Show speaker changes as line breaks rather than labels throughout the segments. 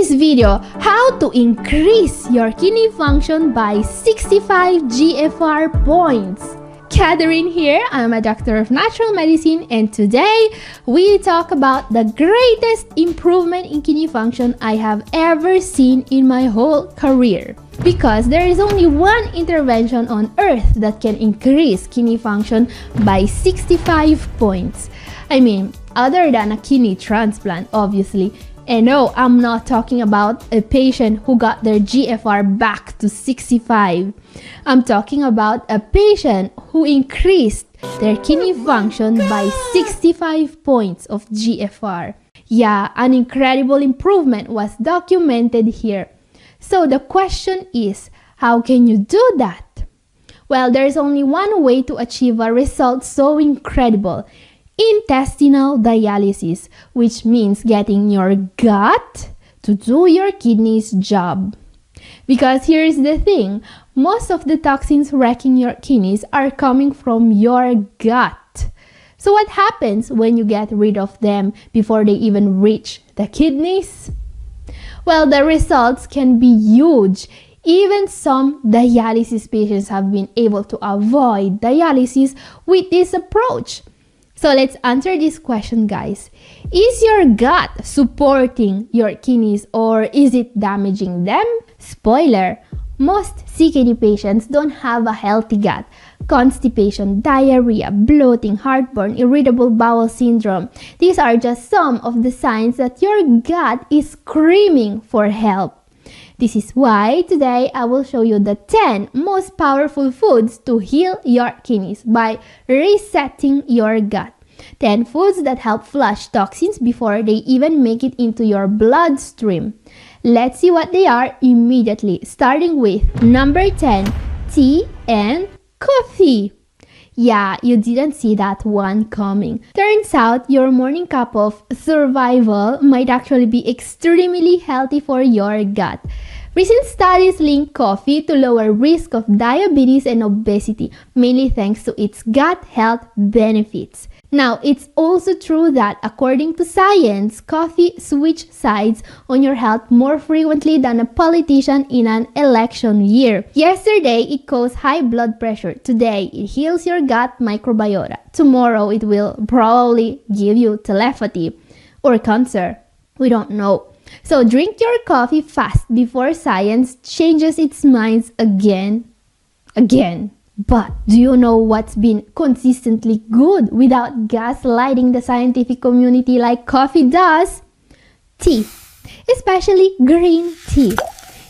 today's video, how to increase your kidney function by 65 GFR points. Catherine here, I'm a doctor of natural medicine, and today we talk about the greatest improvement in kidney function I have ever seen in my whole career. Because there is only one intervention on earth that can increase kidney function by 65 points. I mean, other than a kidney transplant, obviously. And no, I'm not talking about a patient who got their GFR back to 65. I'm talking about a patient who increased their kidney function by 65 points of GFR. Yeah, an incredible improvement was documented here. So the question is, how can you do that? Well, there's only one way to achieve a result so incredible. Intestinal dialysis, which means getting your gut to do your kidney's job. Because here's the thing, most of the toxins wrecking your kidneys are coming from your gut. So what happens when you get rid of them before they even reach the kidneys? Well, the results can be huge. Even some dialysis patients have been able to avoid dialysis with this approach. So let's answer this question, guys. Is your gut supporting your kidneys or is it damaging them? Spoiler, most CKD patients don't have a healthy gut. Constipation, diarrhea, bloating, heartburn, irritable bowel syndrome. These are just some of the signs that your gut is screaming for help. This is why today I will show you the 10 most powerful foods to heal your kidneys by resetting your gut. 10 foods that help flush toxins before they even make it into your bloodstream. Let's see what they are immediately, starting with number 10, tea and coffee. Yeah, you didn't see that one coming. Turns out your morning cup of survival might actually be extremely healthy for your gut. Recent studies link coffee to lower risk of diabetes and obesity, mainly thanks to its gut health benefits. Now, it's also true that according to science, coffee switches sides on your health more frequently than a politician in an election year. Yesterday, it caused high blood pressure. Today, it heals your gut microbiota. Tomorrow, it will probably give you telepathy or cancer. We don't know. So drink your coffee fast before science changes its minds again. But do you know what's been consistently good without gaslighting the scientific community like coffee does? Tea, especially green tea.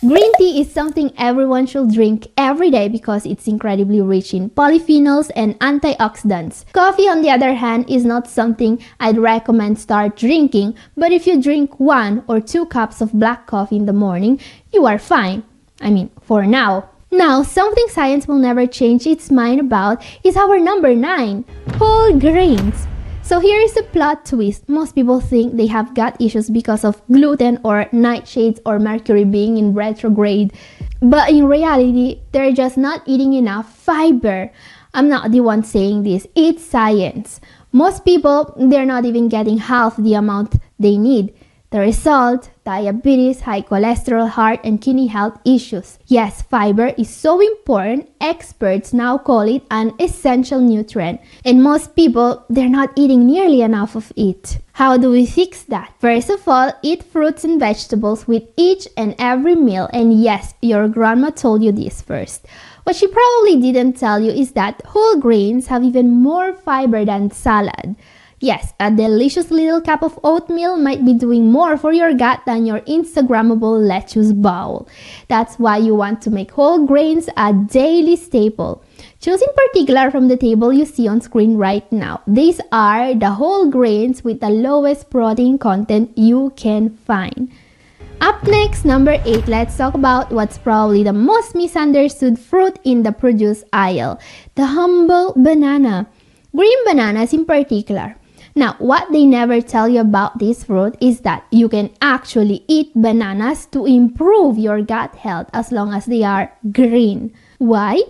Green tea is something everyone should drink every day because it's incredibly rich in polyphenols and antioxidants. Coffee, on the other hand, is not something I'd recommend start drinking, but if you drink 1 or 2 cups of black coffee in the morning, you are fine. I mean, for now. Now, something science will never change its mind about is our number 9, whole grains. So here is the plot twist. Most people think they have gut issues because of gluten or nightshades or Mercury being in retrograde. But in reality, they're just not eating enough fiber. I'm not the one saying this. It's science. Most people, they're not even getting half the amount they need. The result, diabetes, high cholesterol, heart, and kidney health issues. Yes, fiber is so important, experts now call it an essential nutrient. And most people, they're not eating nearly enough of it. How do we fix that? First of all, eat fruits and vegetables with each and every meal. And yes, your grandma told you this first. What she probably didn't tell you is that whole grains have even more fiber than salad. Yes, a delicious little cup of oatmeal might be doing more for your gut than your Instagrammable lettuce bowl. That's why you want to make whole grains a daily staple. Choose in particular from the table you see on screen right now. These are the whole grains with the lowest protein content you can find. Up next, number 8, let's talk about what's probably the most misunderstood fruit in the produce aisle, the humble banana. Green bananas in particular. Now, what they never tell you about this fruit is that you can actually eat bananas to improve your gut health as long as they are green. Why?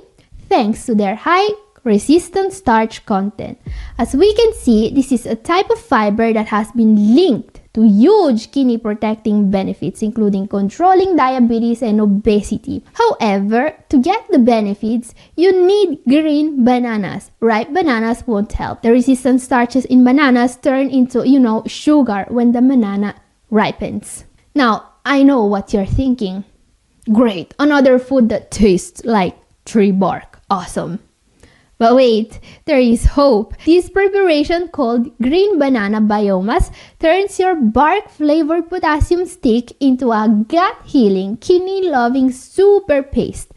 Thanks to their high resistant starch content. As we can see, this is a type of fiber that has been linked to huge kidney protecting benefits, including controlling diabetes and obesity. However, to get the benefits, you need green bananas. Ripe bananas won't help. The resistant starches in bananas turn into, sugar when the banana ripens. Now, I know what you're thinking. Great, another food that tastes like tree bark. Awesome. But wait, there is hope. This preparation called green banana biomass turns your bark-flavored potassium stick into a gut-healing, kidney-loving super paste.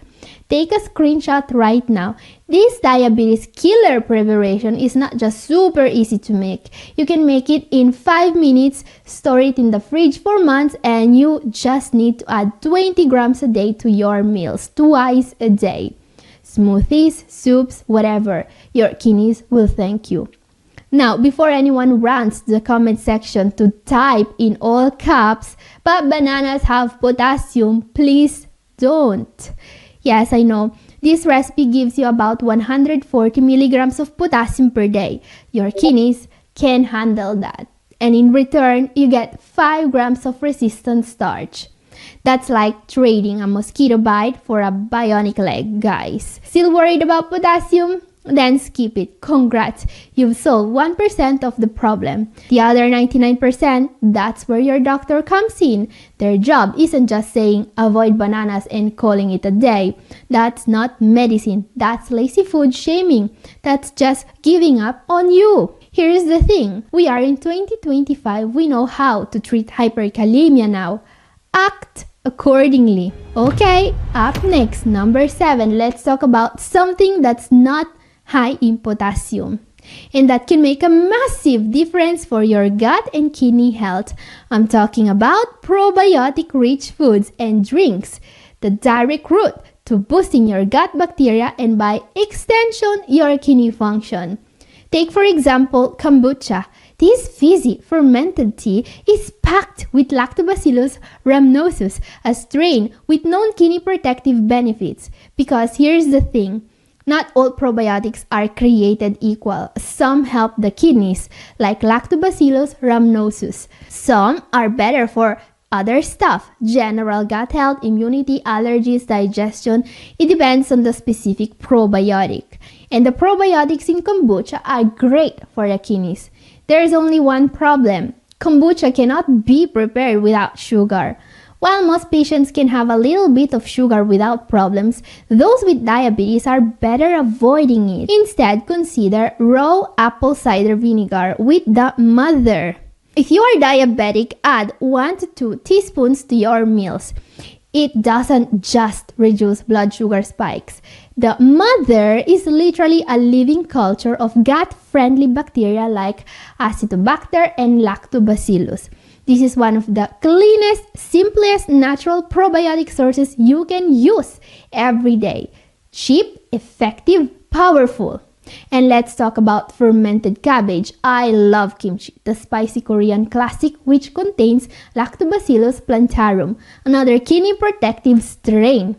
Take a screenshot right now. This diabetes killer preparation is not just super easy to make. You can make it in 5 minutes, store it in the fridge for months, and you just need to add 20 grams a day to your meals, twice a day. Smoothies, soups, whatever, your kidneys will thank you. Now, before anyone runs to the comment section to type in all caps, "But bananas have potassium," please don't. Yes, I know, this recipe gives you about 140 milligrams of potassium per day. Your kidneys can handle that. And in return, you get 5 grams of resistant starch. That's like trading a mosquito bite for a bionic leg, guys. Still worried about potassium? Then skip it. Congrats, you've solved 1% of the problem. The other 99%, that's where your doctor comes in. Their job isn't just saying avoid bananas and calling it a day. That's not medicine. That's lazy food shaming. That's just giving up on you. Here's the thing. We are in 2025. We know how to treat hyperkalemia now. Act accordingly. Okay, up next, number 7, let's talk about something that's not high in potassium and that can make a massive difference for your gut and kidney health. I'm talking about probiotic-rich foods and drinks, the direct route to boosting your gut bacteria and by extension, your kidney function. Take for example, kombucha. This fizzy fermented tea is packed with Lactobacillus rhamnosus, a strain with known kidney protective benefits. Because here's the thing, not all probiotics are created equal. Some help the kidneys, like Lactobacillus rhamnosus. Some are better for other stuff, general gut health, immunity, allergies, digestion. It depends on the specific probiotic. And the probiotics in kombucha are great for the kidneys. There is only one problem. Kombucha cannot be prepared without sugar. While most patients can have a little bit of sugar without problems, those with diabetes are better avoiding it. Instead, consider raw apple cider vinegar with the mother. If you are diabetic, add 1 to 2 teaspoons to your meals. It doesn't just reduce blood sugar spikes. The mother is literally a living culture of gut-friendly bacteria like Acetobacter and Lactobacillus. This is one of the cleanest, simplest natural probiotic sources you can use every day. Cheap, effective, powerful. And let's talk about fermented cabbage. I love kimchi, the spicy Korean classic which contains Lactobacillus plantarum, another kidney protective strain.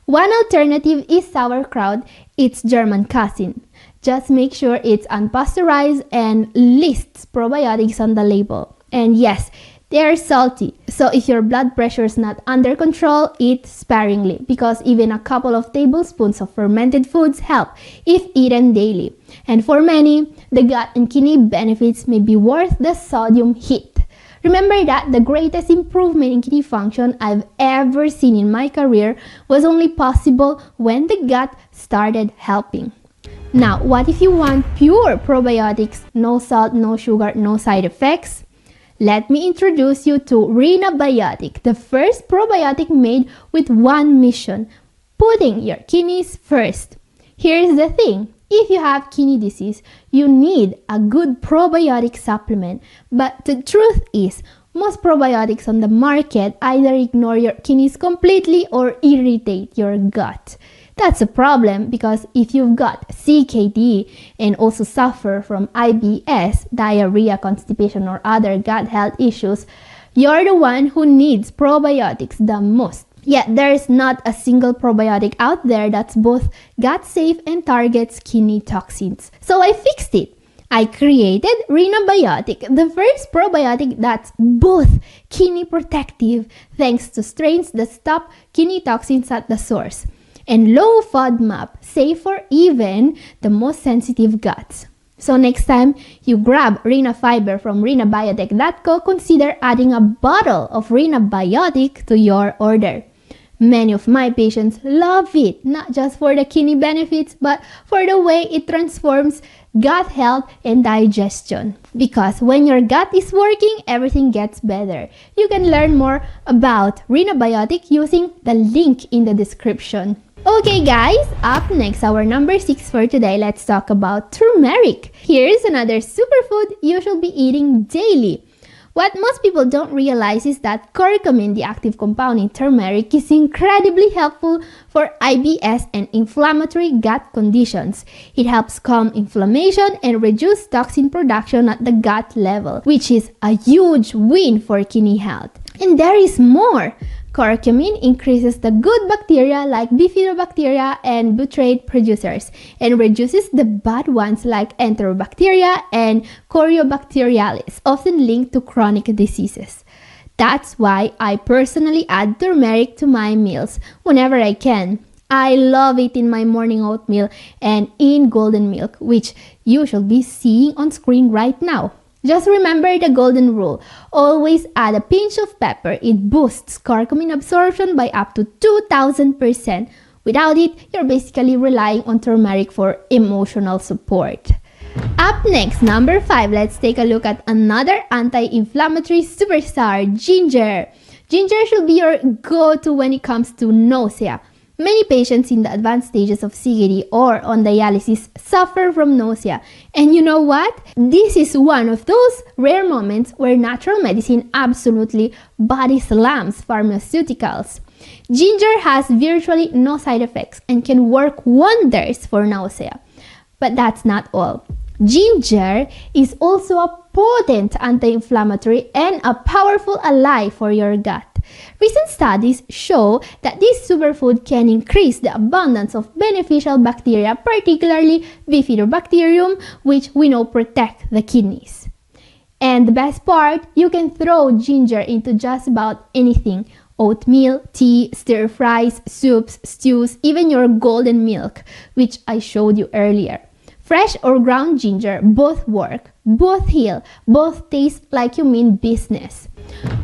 One alternative is sauerkraut, its German cousin. Just make sure it's unpasteurized and lists probiotics on the label. And yes, they're salty, so if your blood pressure is not under control, eat sparingly because even a couple of tablespoons of fermented foods help if eaten daily. And for many, the gut and kidney benefits may be worth the sodium hit. Remember that the greatest improvement in kidney function I've ever seen in my career was only possible when the gut started helping. Now, what if you want pure probiotics, no salt, no sugar, no side effects? Let me introduce you to Renabiotic, the first probiotic made with one mission, putting your kidneys first. Here's the thing, if you have kidney disease, you need a good probiotic supplement. But the truth is, most probiotics on the market either ignore your kidneys completely or irritate your gut. That's a problem because if you've got CKD and also suffer from IBS, diarrhea, constipation, or other gut health issues, you're the one who needs probiotics the most. Yet there's not a single probiotic out there that's both gut safe and targets kidney toxins. So I fixed it. I created Rhinobiotic, the first probiotic that's both kidney protective thanks to strains that stop kidney toxins at the source, and low FODMAP, safe for even the most sensitive guts. So next time you grab Rhinofiber from rhinobiotech.co, consider adding a bottle of Rhinobiotic to your order. Many of my patients love it, not just for the kidney benefits, but for the way it transforms gut health and digestion. Because when your gut is working, everything gets better. You can learn more about Rhinobiotic using the link in the description. Okay guys, up next, our number 6 for today, let's talk about turmeric. Here's another superfood you should be eating daily. What most people don't realize is that curcumin, the active compound in turmeric, is incredibly helpful for IBS and inflammatory gut conditions. It helps calm inflammation and reduce toxin production at the gut level, which is a huge win for kidney health. And there is more. Curcumin increases the good bacteria like bifidobacteria and butyrate producers and reduces the bad ones like enterobacteria and Coriobaciterialis, often linked to chronic diseases. That's why I personally add turmeric to my meals whenever I can. I love it in my morning oatmeal and in golden milk, which you should be seeing on screen right now. Just remember the golden rule. Always add a pinch of pepper. It boosts curcumin absorption by up to 2000%. Without it, you're basically relying on turmeric for emotional support. Up next, number 5, let's take a look at another anti-inflammatory superstar, ginger. Ginger should be your go-to when it comes to nausea. Many patients in the advanced stages of CKD or on dialysis suffer from nausea. And you know what? This is one of those rare moments where natural medicine absolutely body slams pharmaceuticals. Ginger has virtually no side effects and can work wonders for nausea. But that's not all. Ginger is also a potent anti-inflammatory and a powerful ally for your gut. Recent studies show that this superfood can increase the abundance of beneficial bacteria, particularly Bifidobacterium, which we know protect the kidneys. And the best part, you can throw ginger into just about anything: oatmeal, tea, stir fries, soups, stews, even your golden milk, which I showed you earlier. Fresh or ground ginger both work, both heal, both taste like you mean business.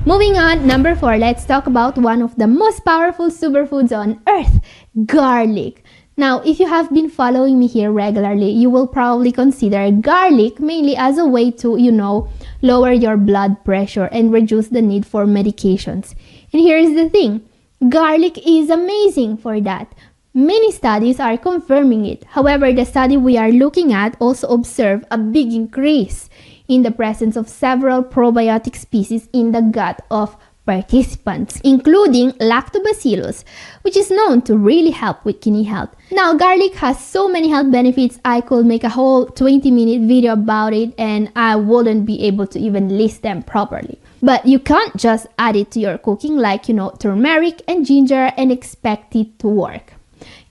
Moving on, number 4, let's talk about one of the most powerful superfoods on earth, garlic. Now, if you have been following me here regularly, you will probably consider garlic mainly as a way to, lower your blood pressure and reduce the need for medications. And here's the thing, garlic is amazing for that. Many studies are confirming it. However, the study we are looking at also observed a big increase in the presence of several probiotic species in the gut of participants, including Lactobacillus, which is known to really help with kidney health. Now, garlic has so many health benefits, I could make a whole 20-minute video about it and I wouldn't be able to even list them properly. But you can't just add it to your cooking like, turmeric and ginger and expect it to work.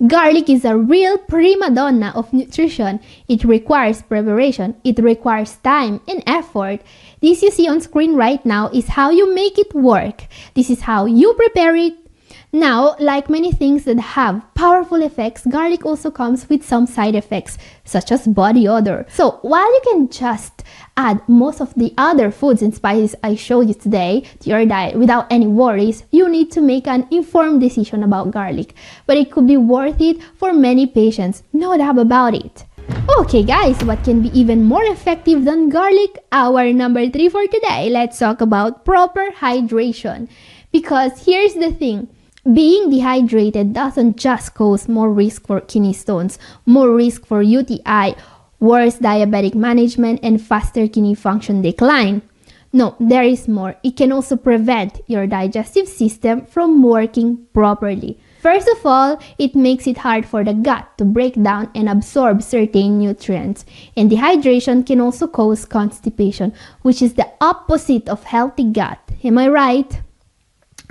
Garlic is a real prima donna of nutrition. It requires preparation, it requires time and effort. This you see on screen right now is how you make it work. This is how you prepare it. Now, like many things that have powerful effects, garlic also comes with some side effects, such as body odor. So, while you can just add most of the other foods and spices I showed you today to your diet without any worries, you need to make an informed decision about garlic. But it could be worth it for many patients, no doubt about it. Okay guys, what can be even more effective than garlic? Our number 3 for today, let's talk about proper hydration. Because here's the thing, being dehydrated doesn't just cause more risk for kidney stones, more risk for UTI, worse diabetic management, and faster kidney function decline. No, there is more. It can also prevent your digestive system from working properly. First of all, it makes it hard for the gut to break down and absorb certain nutrients. And dehydration can also cause constipation, which is the opposite of healthy gut. Am I right?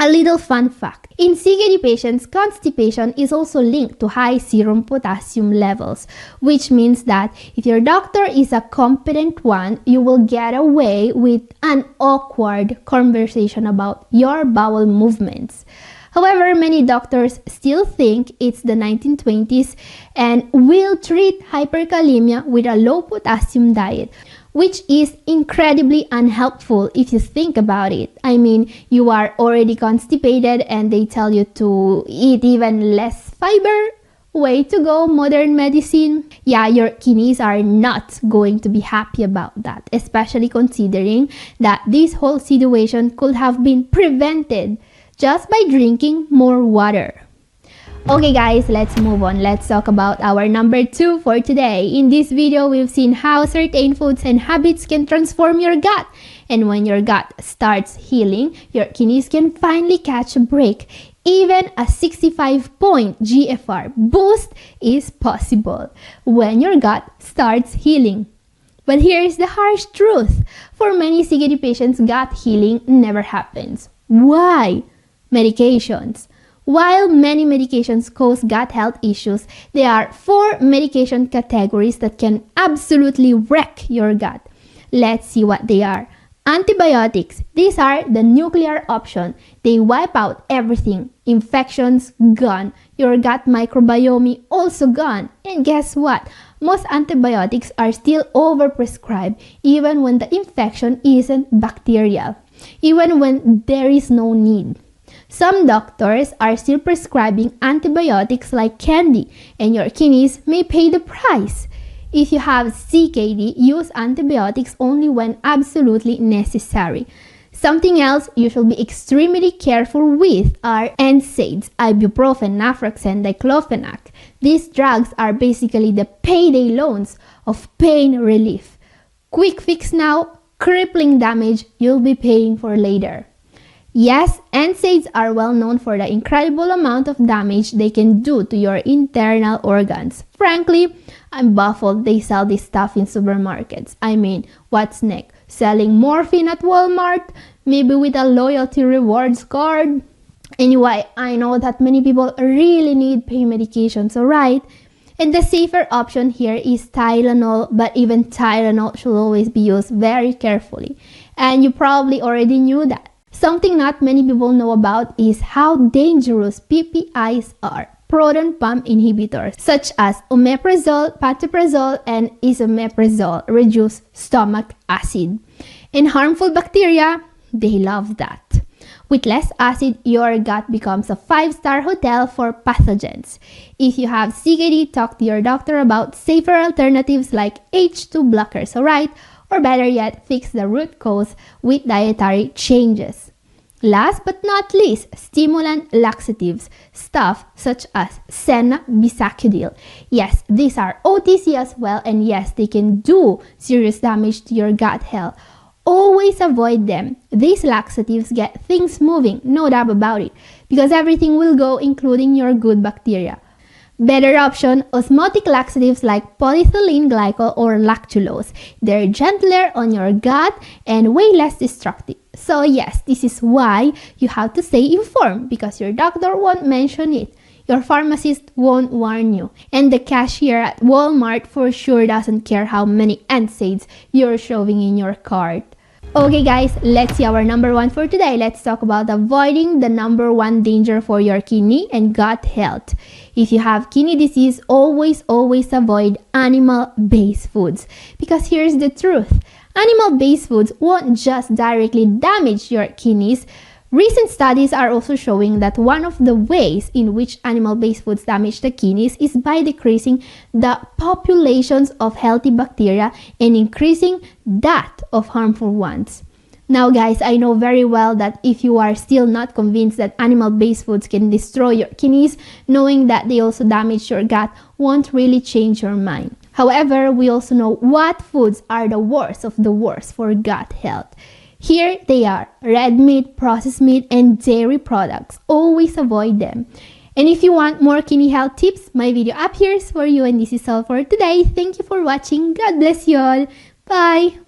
A little fun fact. In CKD patients, constipation is also linked to high serum potassium levels, which means that if your doctor is a competent one, you will get away with an awkward conversation about your bowel movements. However, many doctors still think it's the 1920s and will treat hyperkalemia with a low potassium diet, which is incredibly unhelpful if you think about it. I mean, you are already constipated and they tell you to eat even less fiber. Way to go, modern medicine. Yeah, your kidneys are not going to be happy about that, especially considering that this whole situation could have been prevented just by drinking more water. Okay guys, let's move on. Let's talk about our number 2 for today. In this video, we've seen how certain foods and habits can transform your gut. And when your gut starts healing, your kidneys can finally catch a break. Even a 65-point GFR boost is possible when your gut starts healing. But here's the harsh truth. For many CKD patients, gut healing never happens. Why? Medications. While many medications cause gut health issues, there are 4 medication categories that can absolutely wreck your gut. Let's see what they are. Antibiotics. These are the nuclear option. They wipe out everything. Infections, gone. Your gut microbiome, also gone. And guess what? Most antibiotics are still overprescribed even when the infection isn't bacterial, even when there is no need. Some doctors are still prescribing antibiotics like candy, and your kidneys may pay the price. If you have CKD, use antibiotics only when absolutely necessary. Something else you should be extremely careful with are NSAIDs, ibuprofen, naproxen, diclofenac. These drugs are basically the payday loans of pain relief. Quick fix now, crippling damage you'll be paying for later. Yes, NSAIDs are well known for the incredible amount of damage they can do to your internal organs. Frankly, I'm baffled they sell this stuff in supermarkets. I mean, what's next? Selling morphine at Walmart? Maybe with a loyalty rewards card? Anyway, I know that many people really need pain medications, alright? And the safer option here is Tylenol, but even Tylenol should always be used very carefully. And you probably already knew that. Something not many people know about is how dangerous PPIs are. Proton pump inhibitors such as omeprazole, pantoprazole, and esomeprazole reduce stomach acid. And harmful bacteria, they love that. With less acid, your gut becomes a 5-star hotel for pathogens. If you have CKD, talk to your doctor about safer alternatives like H2 blockers, alright? Or better yet, fix the root cause with dietary changes. Last but not least, stimulant laxatives, stuff such as Senna Bisacudil. Yes, these are OTC as well, and yes, they can do serious damage to your gut health. Always avoid them. These laxatives get things moving, no doubt about it, because everything will go, including your good bacteria. Better option, osmotic laxatives like polyethylene glycol or lactulose. They're gentler on your gut and way less destructive. So yes, this is why you have to stay informed, because your doctor won't mention it. Your pharmacist won't warn you. And the cashier at Walmart for sure doesn't care how many NSAIDs you're showing in your cart. Okay guys, let's see our number 1 for today. Let's talk about avoiding the number 1 danger for your kidney and gut health. If you have kidney disease, always avoid animal-based foods. Because here's the truth. Animal-based foods won't just directly damage your kidneys. Recent studies are also showing that one of the ways in which animal-based foods damage the kidneys is by decreasing the populations of healthy bacteria and increasing that of harmful ones. Now guys, I know very well that if you are still not convinced that animal-based foods can destroy your kidneys, knowing that they also damage your gut won't really change your mind. However, we also know what foods are the worst of the worst for gut health. Here they are: red meat, processed meat, and dairy products. Always avoid them. And if you want more kidney health tips, my video up here is for you, and this is all for today. Thank you for watching. God bless you all. Bye!